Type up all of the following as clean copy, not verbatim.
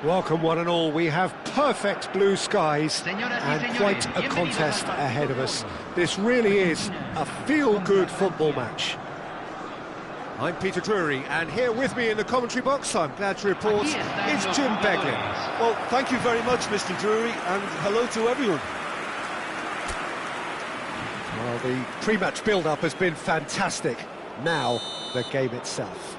Welcome one and all. We have perfect blue skies and quite a contest ahead of us. This really is a feel-good football match. I'm Peter Drury, and here with me in the commentary box, I'm glad to report, is Jim Beglin. Well, thank you very much, Mr. Drury, and hello to everyone. Well, the pre-match build-up has been fantastic. Now, the game itself.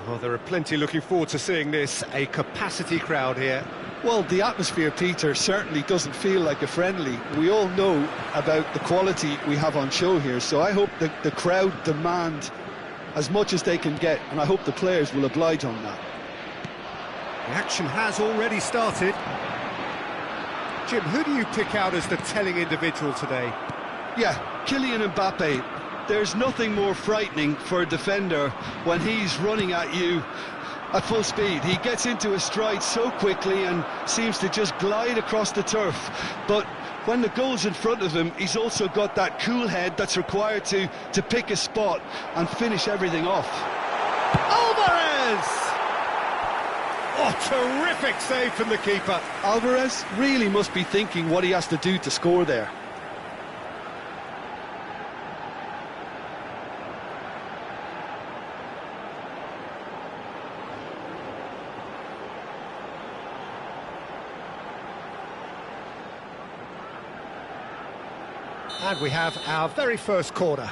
Well, there are plenty looking forward to seeing this, a capacity crowd here. Well, the atmosphere, Peter, certainly doesn't feel like a friendly. We all know about the quality we have on show here, so I hope the crowd demand as much as they can get, and I hope the players will oblige on that. The action has already started. Jim, who do you pick out as the telling individual today? Yeah, Kylian Mbappe. There's nothing more frightening for a defender when he's running at you at full speed. He gets into his stride so quickly and seems to just glide across the turf. But when the goal's in front of him, he's also got that cool head that's required to pick a spot and finish everything off. Alvarez! Oh, terrific save from the keeper. Alvarez really must be thinking what he has to do to score there. And we have our very first corner.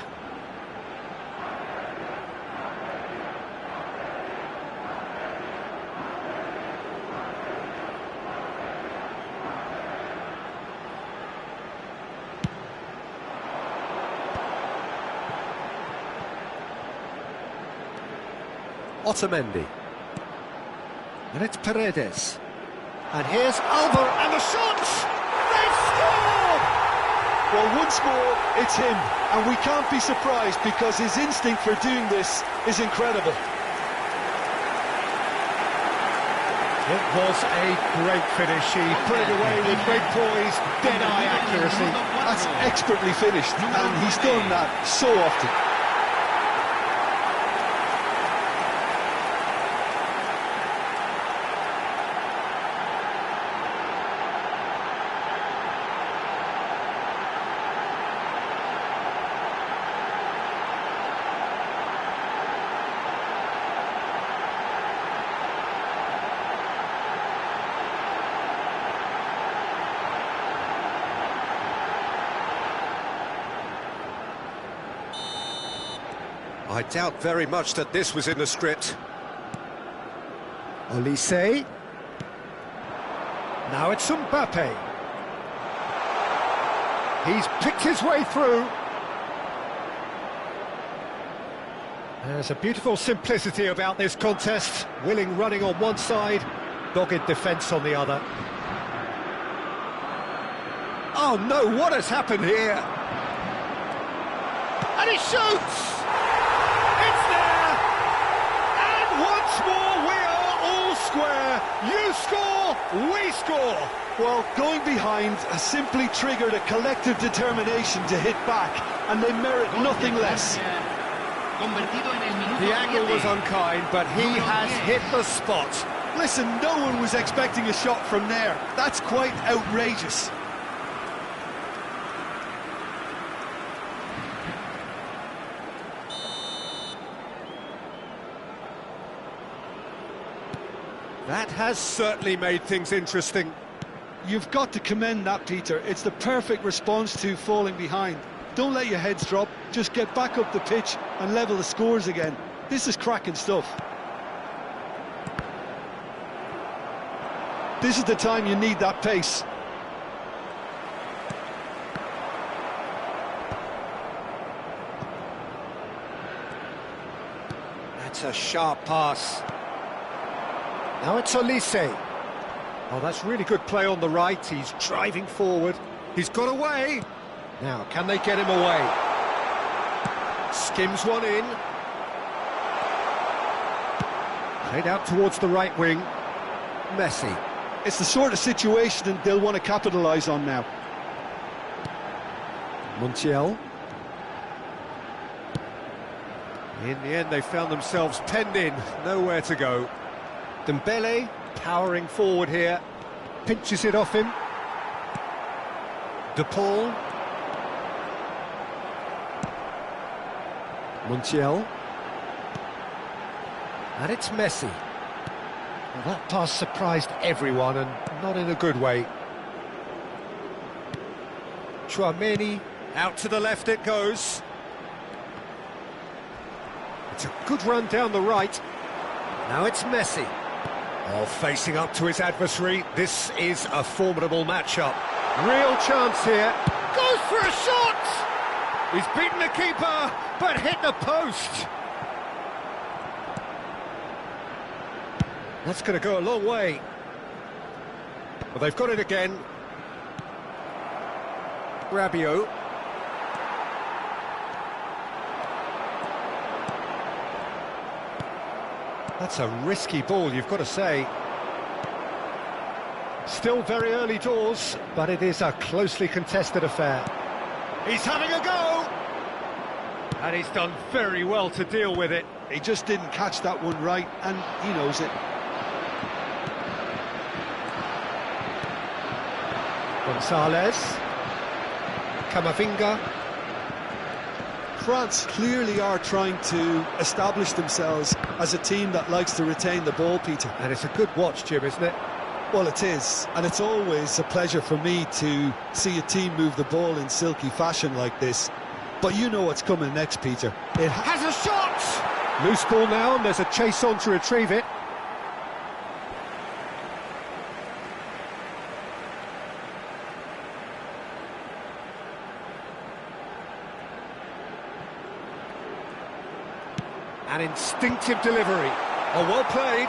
Otamendi. And it's Paredes. And here's Alvarez, and the shot! They've scored! Well, once more, it's him, and we can't be surprised because his instinct for doing this is incredible. It was a great finish. He put it away with great poise, dead-eye accuracy. That's expertly finished, and he's done that so often. I doubt very much that this was in the script. Olise. Now it's Mbappe. He's picked his way through. There's a beautiful simplicity about this contest. Willing running on one side, dogged defence on the other. Oh no, what has happened here? And he shoots! It's there! And once more we are all square. You score, we score. Well, going behind has simply triggered a collective determination to hit back, and they merit nothing less. The angle was unkind, but he has hit the spot. Listen, no one was expecting a shot from there. That's quite outrageous. That has certainly made things interesting. You've got to commend that, Peter. It's the perfect response to falling behind. Don't let your heads drop, just get back up the pitch and level the scores again. This is cracking stuff. This is the time you need that pace. That's a sharp pass. Now it's Olise. Oh, that's really good play on the right. He's driving forward. He's got away. Now, can they get him away? Skims one in. Played out towards the right wing. Messi. It's the sort of situation they'll want to capitalise on now. Montiel. In the end, they found themselves penned in. Nowhere to go. Dembele powering forward here, pinches it off him. De Paul. Montiel. And it's Messi. Well, that pass surprised everyone, and not in a good way. Chouameni, out to the left it goes. It's a good run down the right. Now it's Messi. Oh, facing up to his adversary. This is a formidable matchup. Real chance here. Goes for a shot! He's beaten the keeper, but hit the post. That's going to go a long way. Well, they've got it again. Rabiot. That's a risky ball, you've got to say. Still very early doors, but it is a closely contested affair. He's having a go! And he's done very well to deal with it. He just didn't catch that one right, and he knows it. Gonzalez. Camavinga. France clearly are trying to establish themselves as a team that likes to retain the ball, Peter. And it's a good watch, Jim, isn't it? Well, it is, and it's always a pleasure for me to see a team move the ball in silky fashion like this. But you know what's coming next, Peter. It has a shot! Loose ball now, and there's a chase on to retrieve it. An instinctive delivery. Oh, well played.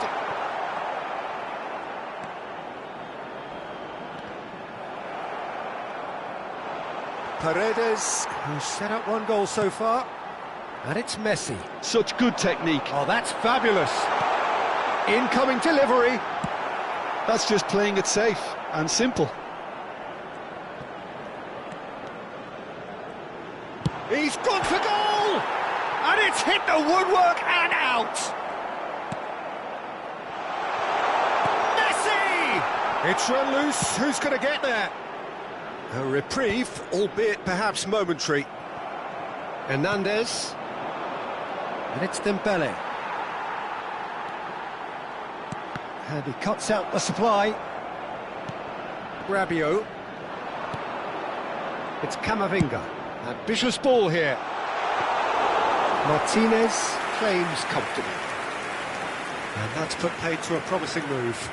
Paredes, who's set up one goal so far. And it's Messi. Such good technique. Oh, that's fabulous. Incoming delivery. That's just playing it safe and simple. He's gone for goal! And it's hit the woodwork and out! Messi! It's run loose, who's going to get there? A reprieve, albeit perhaps momentary. Hernandez. And it's Dembele. And he cuts out the supply. Rabiot. It's Camavinga. Ambitious ball here. Martinez claims comfortably. And that's put paid to a promising move.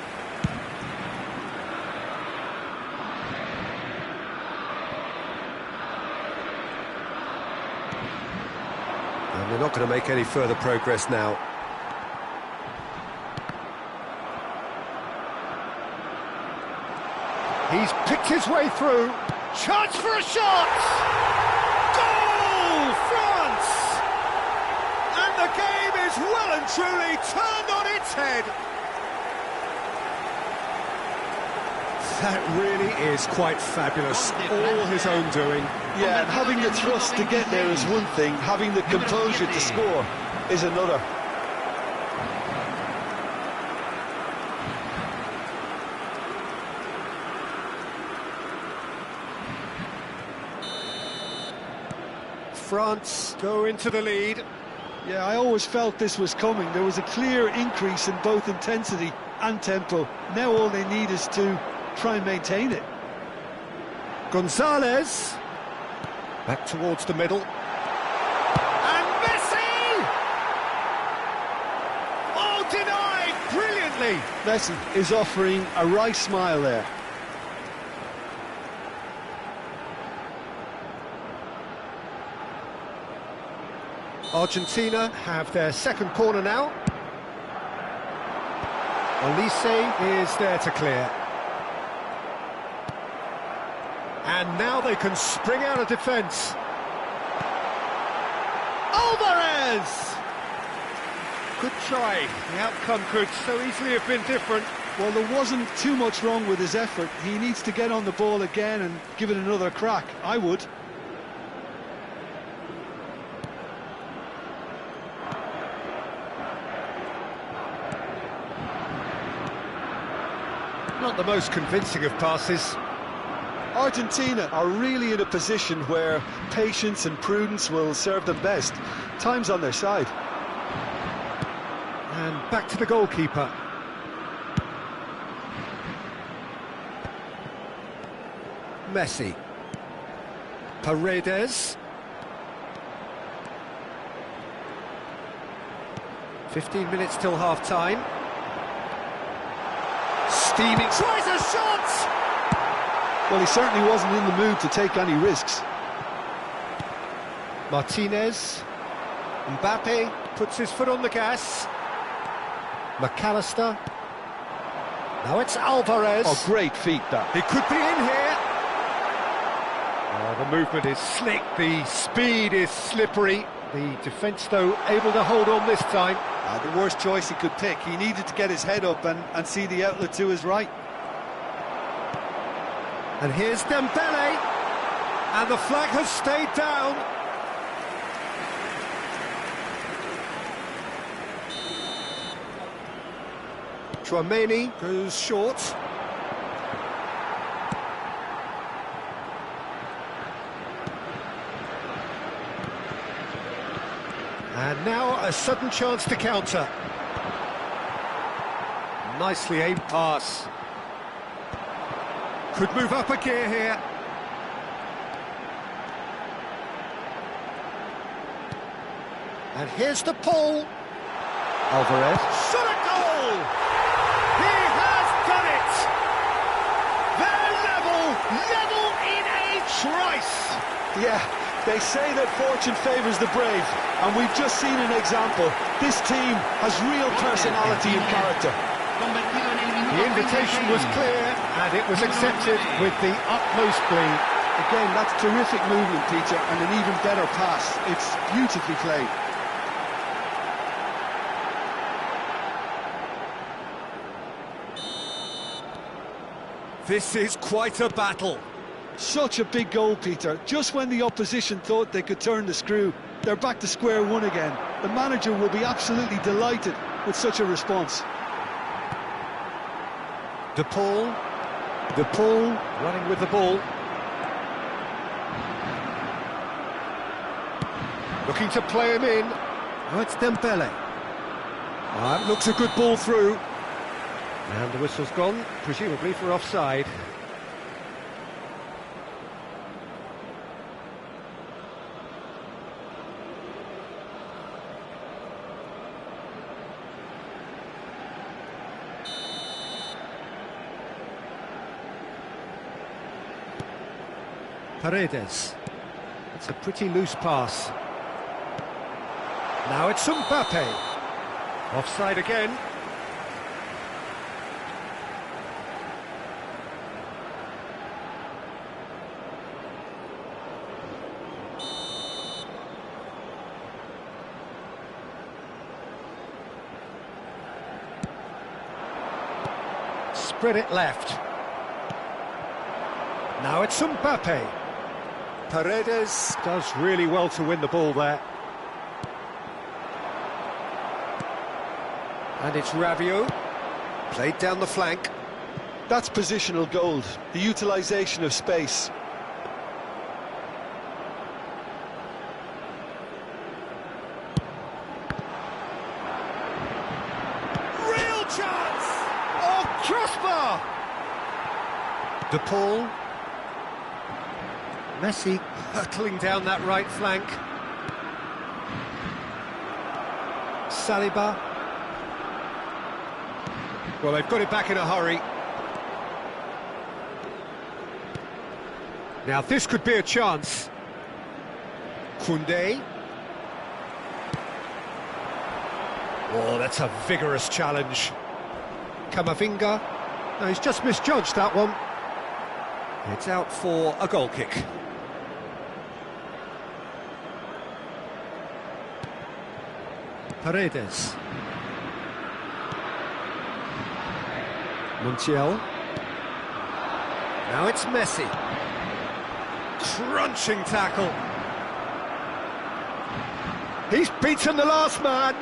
And they're not going to make any further progress now. He's picked his way through. Chance for a shot! Goal, France! And the game is well and truly turned on its head. That really is quite fabulous. All his own doing. Yeah, and having the thrust to get there is one thing, having the composure to score is another. France go into the lead. Yeah, I always felt this was coming. There was a clear increase in both intensity and tempo. Now all they need is to try and maintain it. Gonzalez. Back towards the middle. And Messi! Oh, denied brilliantly. Messi is offering a right smile there. Argentina have their second corner now. Olise is there to clear. And now they can spring out of defence. Alvarez! Good try. The outcome could so easily have been different. Well, there wasn't too much wrong with his effort. He needs to get on the ball again and give it another crack. I would. the most convincing of passes. Argentina are really in a position where patience and prudence will serve them best. Time's on their side. And back to the goalkeeper. Messi. Paredes. 15 minutes till half-time. Steaming, tries a shot! Well, he certainly wasn't in the mood to take any risks. Martinez. Mbappe puts his foot on the gas. McAllister. Now it's Alvarez. Oh, great feat, that. He could be in here. Oh, the movement is slick, the speed is slippery. The defence, though, able to hold on this time. The worst choice he could pick. He needed to get his head up and see the outlet to his right. And here's Dembele. And the flag has stayed down. Tchouaméni goes short. And now a sudden chance to counter. Nicely aimed pass. Could move up a gear here. And here's the pull. Alvarez. Shot a goal! He has done it! They're level in a trice! Yeah, they say that fortune favours the brave, and we've just seen an example. This team has real personality and character. The invitation was clear, and it was accepted with the utmost glee. Again, that's terrific movement, Peter, and an even better pass. It's beautifully played. This is quite a battle. Such a big goal, Peter. Just when the opposition thought they could turn the screw, they're back to square one again. The manager will be absolutely delighted with such a response. De Paul running with the ball. Looking to play him in. Oh, it's Dembele. That looks a good ball through. And the whistle's gone, presumably for offside. Paredes. It's a pretty loose pass. Now it's Mbappe. Offside again. Spread it left. Now it's Mbappe. Paredes does really well to win the ball there. And it's Rabiot. Played down the flank. That's positional gold, the utilisation of space. Real chance! Oh, crossbar! De Paul. Messi hurtling down that right flank. Saliba. Well, they've got it back in a hurry. Now, this could be a chance. Koundé. Oh, that's a vigorous challenge. Camavinga. No, he's just misjudged that one. It's out for a goal kick. Paredes. Montiel. Now it's Messi. Crunching tackle. He's beaten the last man.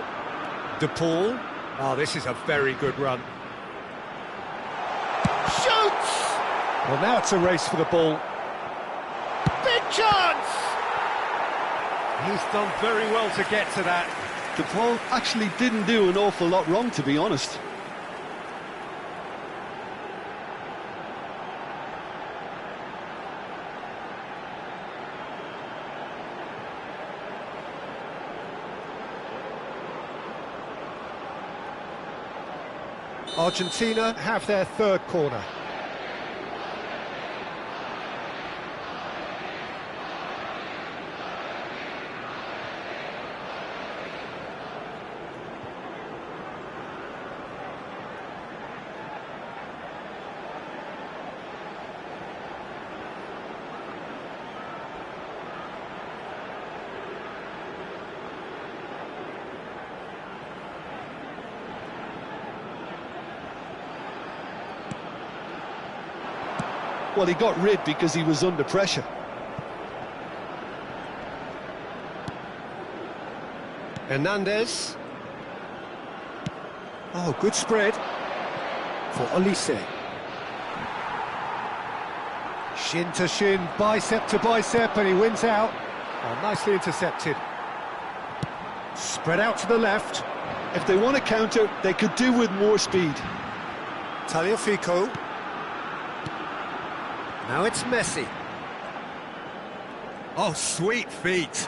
De Paul. Oh, this is a very good run. Shot! Well, now it's a race for the ball. Big chance! He's done very well to get to that. The ball actually didn't do an awful lot wrong, to be honest. Argentina have their third corner. Well, he got rid because he was under pressure. Hernandez. Oh, good spread for Olise. Shin to shin, bicep to bicep, and he wins out. Oh, nicely intercepted. Spread out to the left. If they want to counter, they could do with more speed. Tagliafico. Now it's Messi. Oh, sweet feet.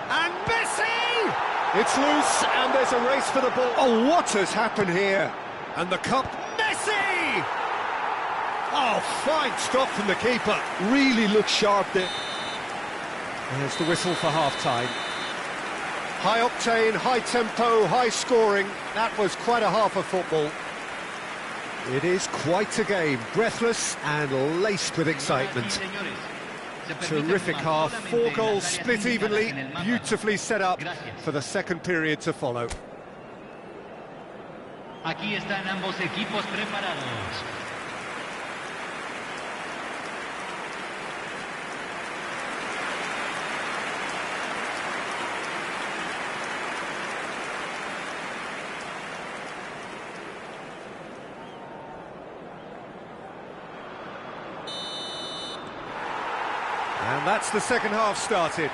And Messi! It's loose, and there's a race for the ball. Oh, what has happened here? And the cup, Messi! Oh, fine stop from the keeper. Really looks sharp there. There's the whistle for half-time. High octane, high tempo, high scoring. That was quite a half of football. It is quite a game, breathless and laced with excitement. Terrific half, 4 goals split evenly, beautifully set up for the second period to follow. Aquí están ambos equipos preparados. And that's the second half started.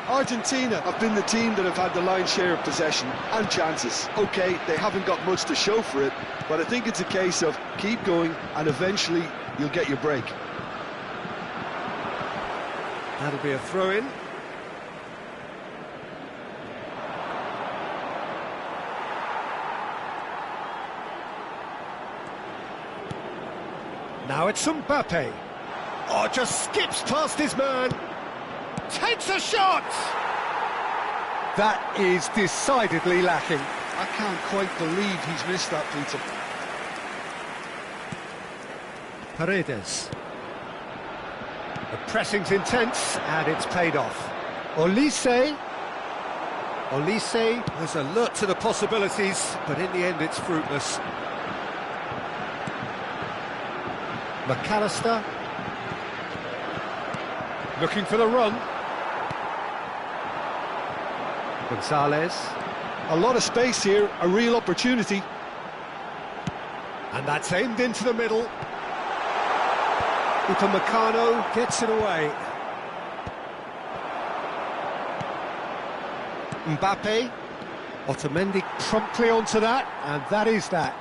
Argentina have been the team that have had the lion's share of possession and chances. OK, they haven't got much to show for it, but I think it's a case of keep going and eventually you'll get your break. That'll be a throw-in. Now it's Mbappe. Oh, just skips past his man. Takes a shot! That is decidedly lacking. I can't quite believe he's missed that, Peter. Paredes. The pressing's intense, and it's paid off. Olise. Olise was alert to the possibilities, but in the end it's fruitless. McAllister. Looking for the run. Gonzalez. A lot of space here, a real opportunity. And that's aimed into the middle. Upamecano gets it away. Mbappe. Otamendi promptly onto that, and that is that.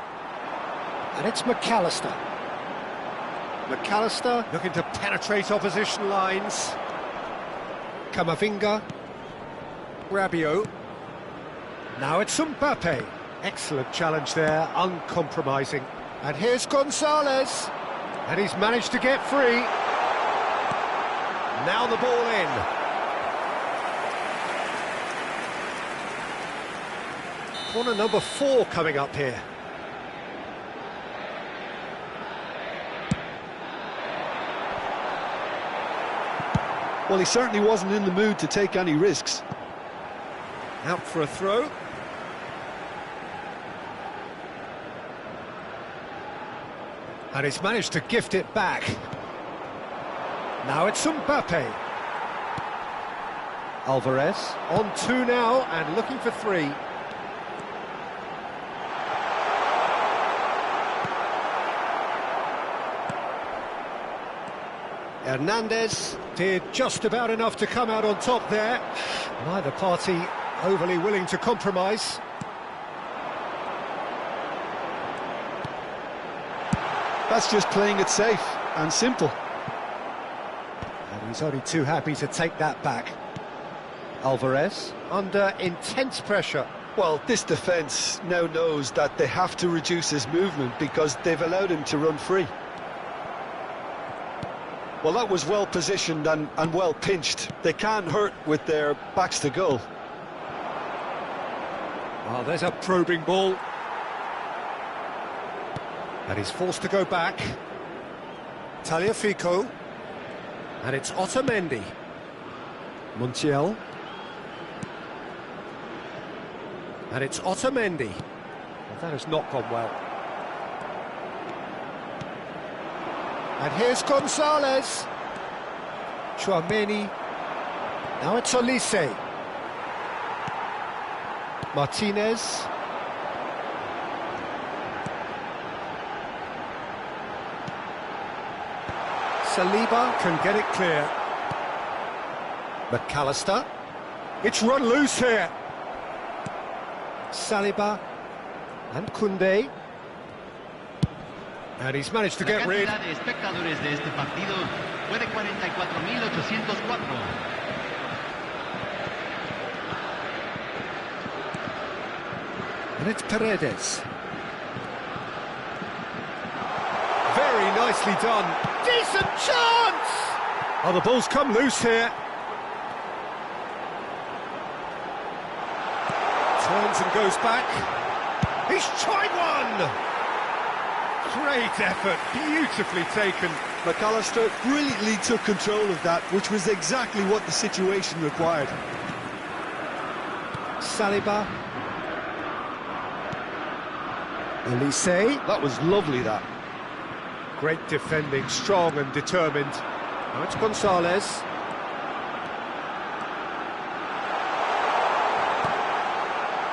And it's McAllister. McAllister looking to penetrate opposition lines. Camavinga. Rabiot. Now it's Mbappe. Excellent challenge there, uncompromising. And here's Gonzalez. And he's managed to get free. Now the ball in. Corner number 4 coming up here. Well, he certainly wasn't in the mood to take any risks. Out for a throw. And he's managed to gift it back. Now it's Mbappe. Alvarez on 2 now and looking for 3. Hernandez did just about enough to come out on top there. Neither party overly willing to compromise. That's just playing it safe and simple. And he's only too happy to take that back. Alvarez under intense pressure. Well, this defence now knows that they have to reduce his movement because they've allowed him to run free. Well, that was well positioned and well pinched. They can't hurt with their backs to goal. Well, there's a probing ball. And he's forced to go back. Tagliafico. And it's Otamendi. Montiel. And it's Otamendi. Well, that has not gone well. And here's Gonzalez. Tchouaméni. Now it's Olise. Martinez. Saliba can get it clear. McAllister. It's run loose here. Saliba and Koundé. And he's managed to get rid. La cantidad de espectadores de este partido fue de 44.804. And it's Paredes. Very nicely done. Decent chance! Oh, the ball's come loose here. Turns and goes back. He's tried one! Great effort, beautifully taken. McAllister brilliantly took control of that, which was exactly what the situation required. Saliba. Olise. That was lovely, that. Great defending, strong and determined. Now it's Gonzalez.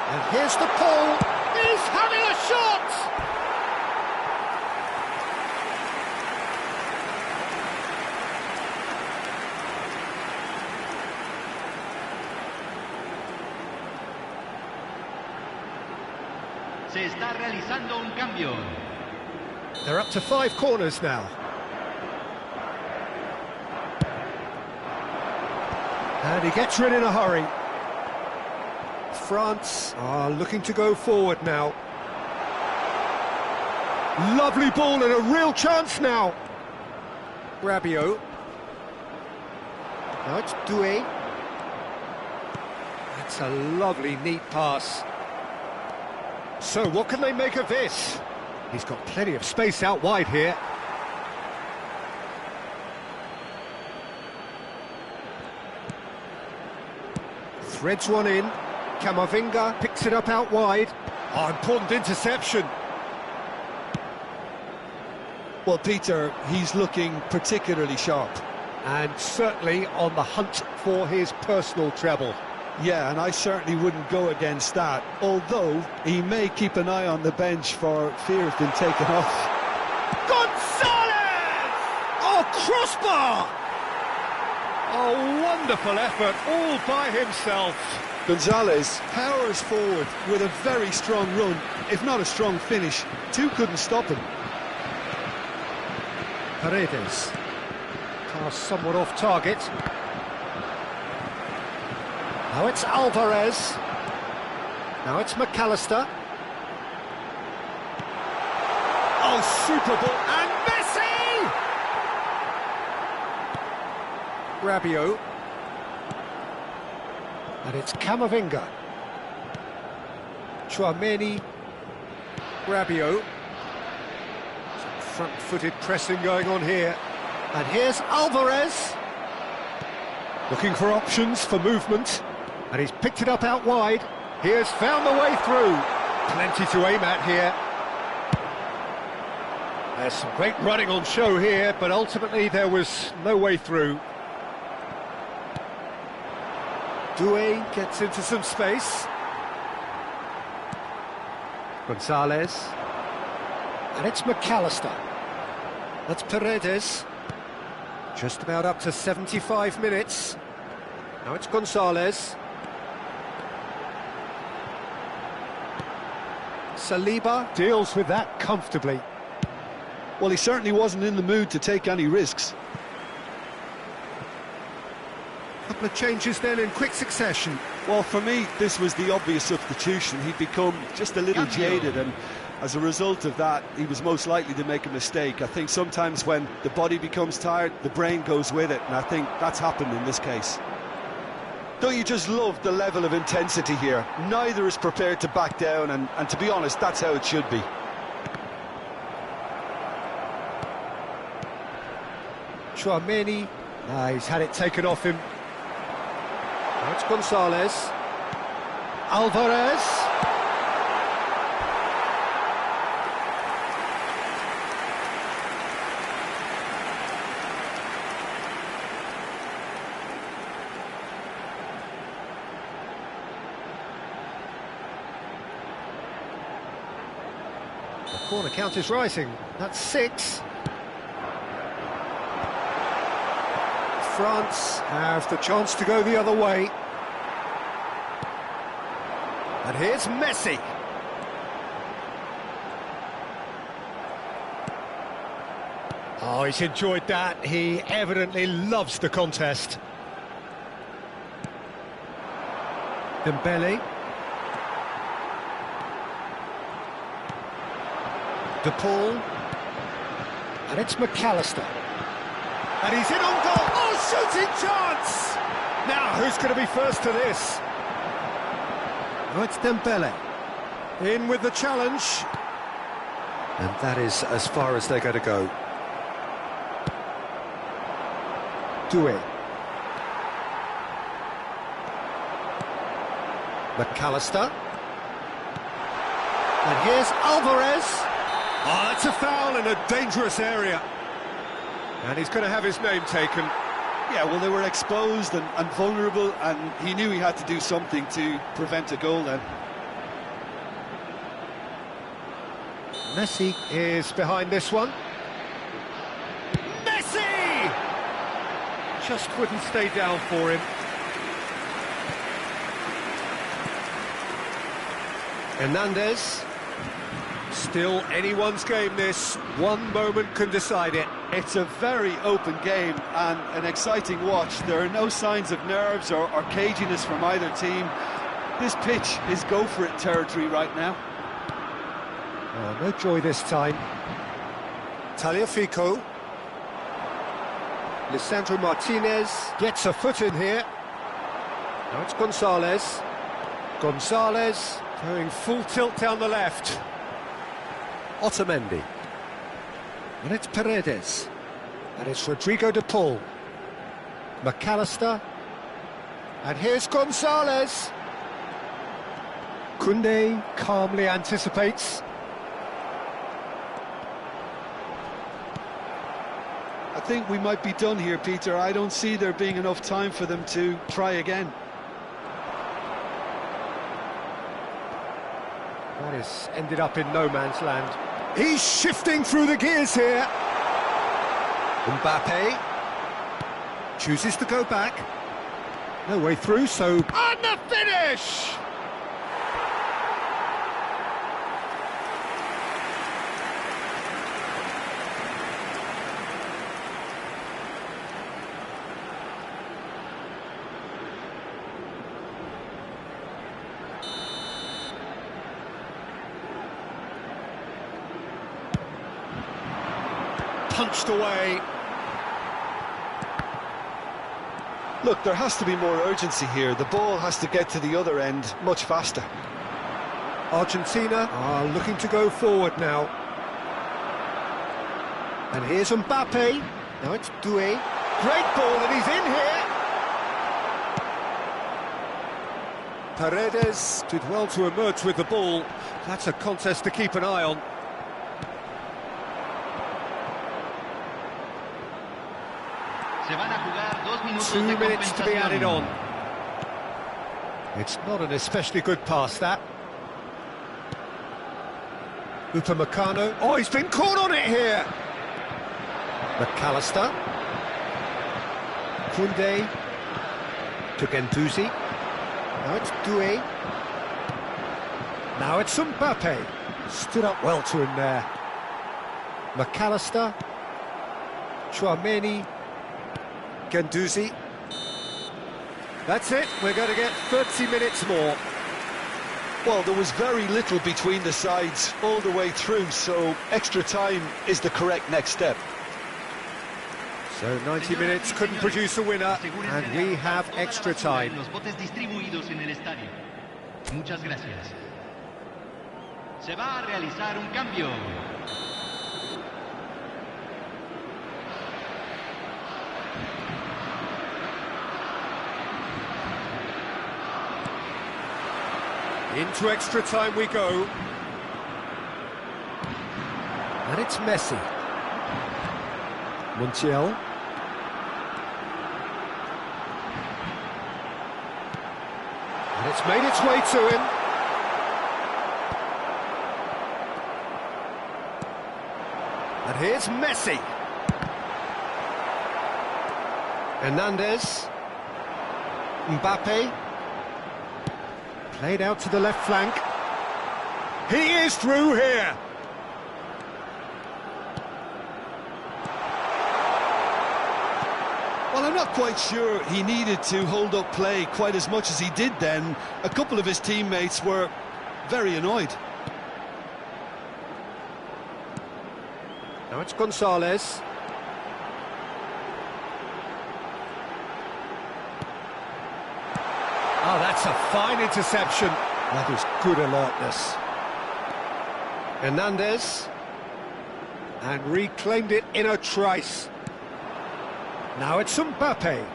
And here's the pull. He's having a shot! Se está realizando un cambio. They're up to 5 corners now. And he gets rid in a hurry. France are looking to go forward now. Lovely ball and a real chance now. Rabiot. Now it's Doué. That's a lovely, neat pass. So what can they make of this? He's got plenty of space out wide here. Threads one in. Camavinga picks it up out wide. Oh, important interception. Well, Peter, he's looking particularly sharp. And certainly on the hunt for his personal treble. Yeah, and I certainly wouldn't go against that, although he may keep an eye on the bench for fear of being taken off. Gonzalez! Oh, crossbar! Oh, wonderful effort, all by himself. Gonzalez powers forward with a very strong run, if not a strong finish. Two couldn't stop him. Paredes. Pass somewhat off target. Now it's Alvarez. Now it's McAllister. Oh, super ball. And Messi! Rabiot. And it's Camavinga. Tchouaméni. Rabiot. Some front-footed pressing going on here. And here's Alvarez. Looking for options for movement. And he's picked it up out wide. He has found the way through. Plenty to aim at here. There's some great running on show here, but ultimately there was no way through. Doué gets into some space. Gonzalez. And it's McAllister. That's Paredes. Just about up to 75 minutes. Now it's Gonzalez. Saliba deals with that comfortably. Well, he certainly wasn't in the mood to take any risks. Couple of changes then in quick succession. Well, for me, this was the obvious substitution. He'd become just a little jaded, and as a result of that, he was most likely to make a mistake. I think sometimes when the body becomes tired, the brain goes with it, and I think that's happened in this case. Don't you just love the level of intensity here? Neither is prepared to back down, and to be honest, that's how it should be. Chouameni, he's had it taken off him. Now it's Gonzalez. Alvarez. The corner count is rising. That's 6. France have the chance to go the other way. And here's Messi. Oh, he's enjoyed that. He evidently loves the contest. Dembele. De Paul. And it's McAllister. And he's in on goal. Oh, shooting chance! Now, who's going to be first to this? Oh, it's Dembele. In with the challenge. And that is as far as they're going to go. Doué. McAllister. And here's Alvarez. Oh, that's a foul in a dangerous area. And he's going to have his name taken. Yeah, well, they were exposed and vulnerable, and he knew he had to do something to prevent a goal then. Messi is behind this one. Messi! Just wouldn't stay down for him. Hernandez. Still anyone's game, this. One moment can decide it. It's a very open game and an exciting watch. There are no signs of nerves or caginess from either team. This pitch is go-for-it territory right now. Oh, no joy this time. Tagliafico. Lisandro Martinez gets a foot in here. Now it's Gonzalez. Gonzalez going full tilt down the left. Otamendi. And it's Paredes. And it's Rodrigo de Paul. McAllister. And here's Gonzalez. Koundé calmly anticipates. I think we might be done here, Peter. I don't see there being enough time for them to try again. That has ended up in no man's land. He's shifting through the gears here. Mbappe chooses to go back. No way through, so... And the finish! Punched away. Look, there has to be more urgency here. The ball has to get to the other end much faster. Argentina are looking to go forward now. And here's Mbappe. Now it's Doué. Great ball, and he's in here. Paredes did well to emerge with the ball. That's a contest to keep an eye on. Se van a jugar 2 minutos 2 de minutes to be added compensación. on. It's not an especially good pass, that. Upamecano. Oh, he's been caught on it here. McAllister. Koundé to Guendouzi. Now it's Doué. Now it's Mbappe. Stood up well to him there. McAllister. Chouameni. Guendouzi. That's it, we're going to get 30 minutes more. Well, there was very little between the sides all the way through, so extra time is the correct next step. So 90 minutes couldn't produce a winner, and we have extra time. Muchas gracias. Se va a realizar un cambio. Into extra time we go. And it's Messi. Montiel. And it's made its way to him. And here's Messi. Hernandez. Mbappe. Played out to the left flank. He is through here. Well, I'm not quite sure he needed to hold up play quite as much as he did then. A couple of his teammates were very annoyed. Now it's Gonzalez. Oh, that's a fine interception. That is good alertness. Hernandez. And reclaimed it in a trice. Now it's Mbappe.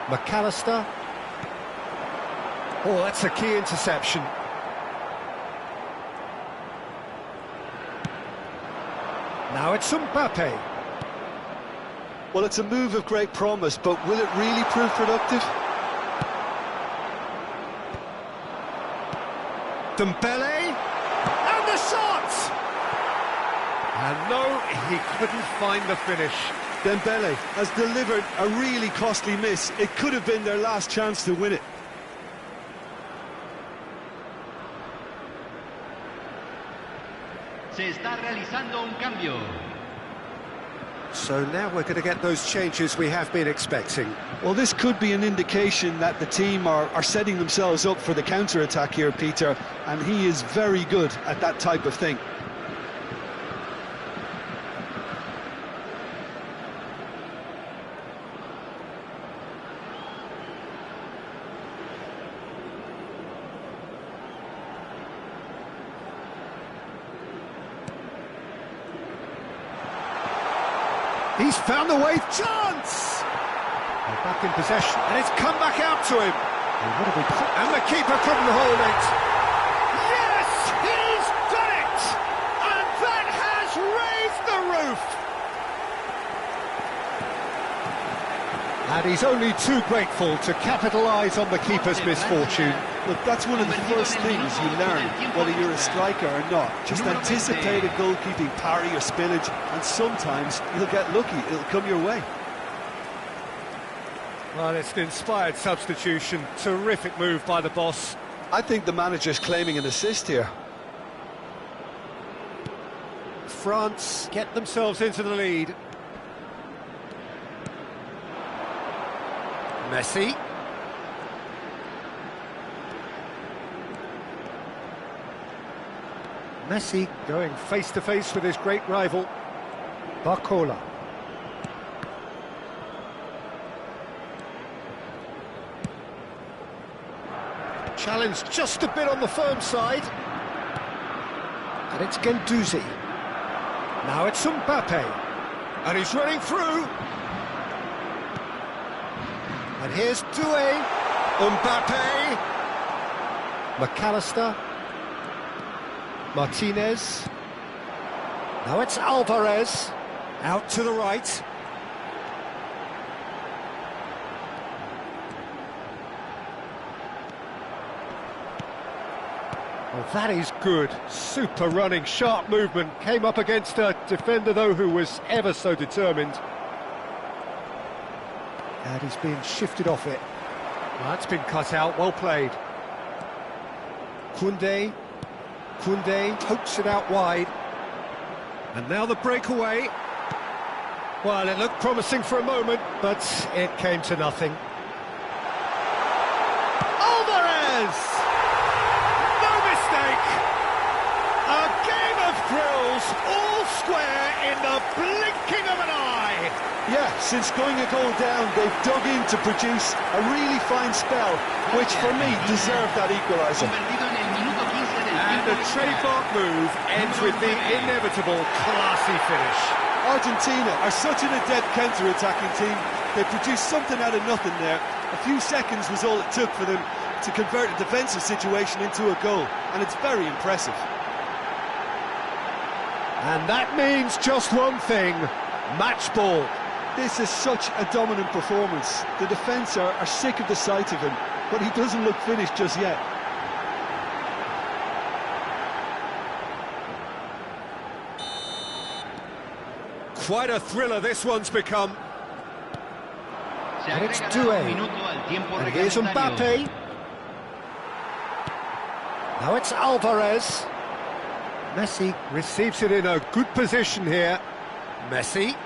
McAllister. Oh, that's a key interception. Now it's Mbappe. Well, it's a move of great promise, but will it really prove productive? Dembele, and the shot! And no, he couldn't find the finish. Dembele has delivered a really costly miss. It could have been their last chance to win it. Se está realizando un cambio. So now we're going to get those changes we have been expecting. Well, this could be an indication that the team are setting themselves up for the counter-attack here, Peter, and he is very good at that type of thing. He's found the way, chance! They're back in possession, and it's come back out to him. And the keeper couldn't hold it. Yes, he's done it! And that has raised the roof! And he's only too grateful to capitalise on the keeper's misfortune. Look, that's one of the first things you learn, whether you're a striker or not. Just anticipate a goalkeeping parry or spillage, and sometimes you'll get lucky, it'll come your way. Well, it's an inspired substitution. Terrific move by the boss. I think the manager's claiming an assist here. France get themselves into the lead. Messi. Messi going face-to-face with his great rival, Barcola. Challenge just a bit on the firm side. And it's Guendouzi. Now it's Mbappe. And he's running through. And here's Doué. Mbappe. McAllister. Martinez. Now it's Alvarez. Out to the right. Well, that is good. Super running, sharp movement. Came up against a defender, though, who was ever so determined. And he's being shifted off it. Well, that's been cut out, well played. Koundé pokes it out wide. And now the breakaway. Well, it looked promising for a moment, but it came to nothing. Alvarez! No mistake! A game of thrills, all square in the blinking of an eye! Yeah, since going a goal down, they've dug in to produce a really fine spell, which for me deserved that equaliser. And a trademark move ends with the inevitable classy finish. Argentina are such an adept counter-attacking team. They produced something out of nothing there. A few seconds was all it took for them to convert a defensive situation into a goal, and it's very impressive. And that means just one thing, match ball. This is such a dominant performance. The defence are sick of the sight of him, but he doesn't look finished just yet. Quite a thriller this one's become. And it's Doué. And here's Mbappe. Now it's Alvarez. Messi receives it in a good position here. Messi.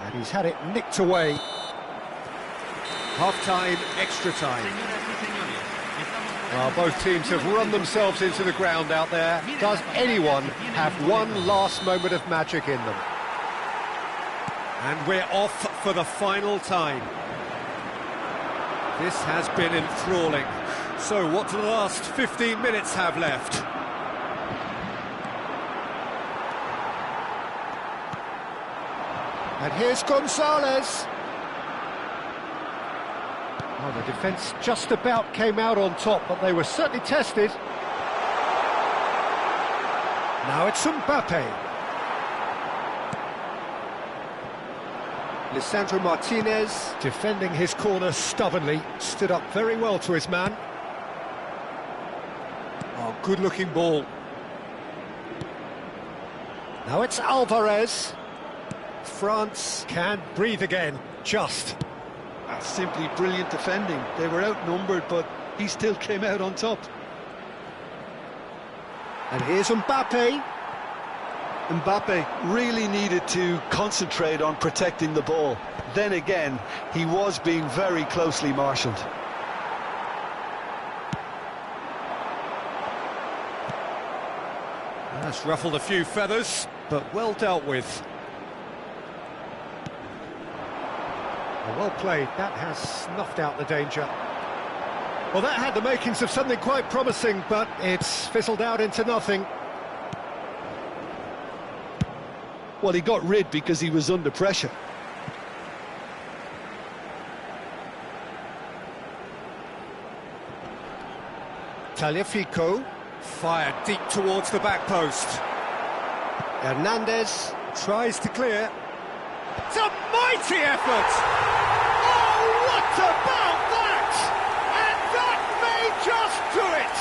And he's had it nicked away. Half-time, extra time. Well, both teams have run themselves into the ground out there. Does anyone have one last moment of magic in them? And we're off for the final time. This has been enthralling. So what do the last 15 minutes have left? And here's Gonzalez. Oh, the defence just about came out on top, but they were certainly tested. Now it's Mbappe. Lisandro Martinez, defending his corner stubbornly, stood up very well to his man. Oh, good-looking ball. Now it's Alvarez. France can breathe again, just. That's simply brilliant defending. They were outnumbered, but he still came out on top. And here's Mbappe. Mbappe really needed to concentrate on protecting the ball. Then again, he was being very closely marshalled. That's ruffled a few feathers, but well dealt with. Well played, that has snuffed out the danger. Well, that had the makings of something quite promising, but it's fizzled out into nothing. Well, he got rid because he was under pressure. Tagliafico, fired deep towards the back post. Hernandez tries to clear. It's a mighty effort! Oh, what about that? And that may just do it!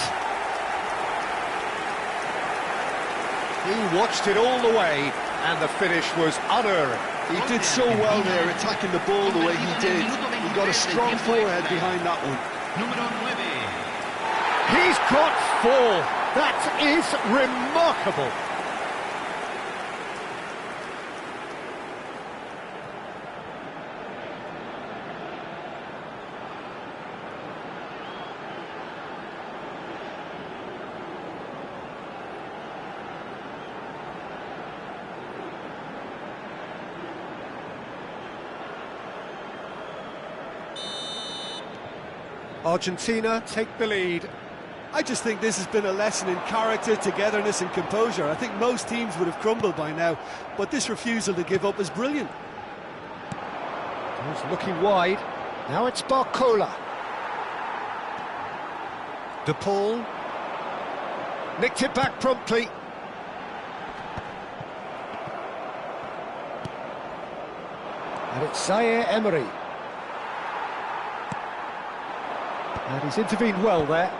He watched it all the way, and the finish was unerring. He did so well there, attacking the ball the way he did. He got a strong forehead behind that one. He's got 4. That is remarkable. Argentina take the lead. I just think this has been a lesson in character, togetherness and composure. I think most teams would have crumbled by now, but this refusal to give up is brilliant. He's looking wide. Now it's Barcola. De Paul. Nicked it back promptly. And it's Zaire Emery. And he's intervened well there.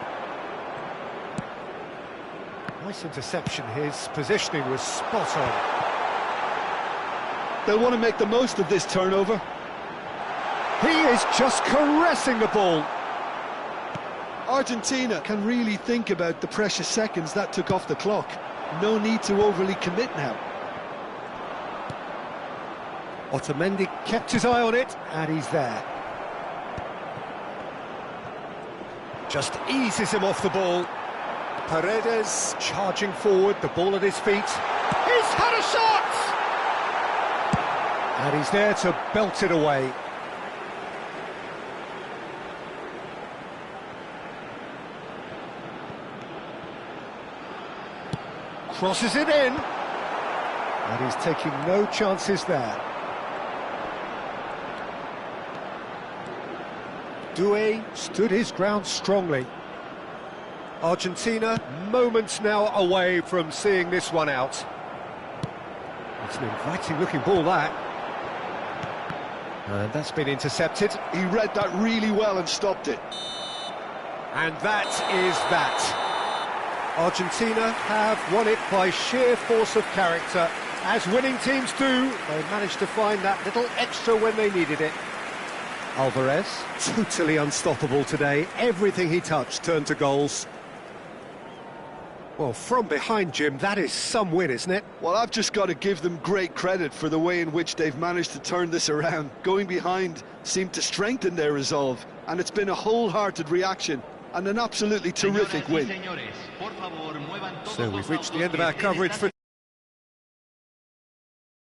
Nice interception, his positioning was spot on. They'll want to make the most of this turnover. He is just caressing the ball. Argentina can really think about the precious seconds that took off the clock. No need to overly commit now. Otamendi kept his eye on it, and he's there. Just eases him off the ball. Paredes charging forward, the ball at his feet. He's had a shot! And he's there to belt it away. Crosses it in. And he's taking no chances there. Doué stood his ground strongly. Argentina, moments now away from seeing this one out. It's an inviting-looking ball, that. And that's been intercepted. He read that really well and stopped it. And that is that. Argentina have won it by sheer force of character. As winning teams do, they managed to find that little extra when they needed it. Alvarez, totally unstoppable today. Everything he touched turned to goals. Well, from behind, Jim, that is some win, isn't it? Well, I've just got to give them great credit for the way in which they've managed to turn this around. Going behind seemed to strengthen their resolve, and it's been a wholehearted reaction and an absolutely terrific win. So we've reached the end of our coverage for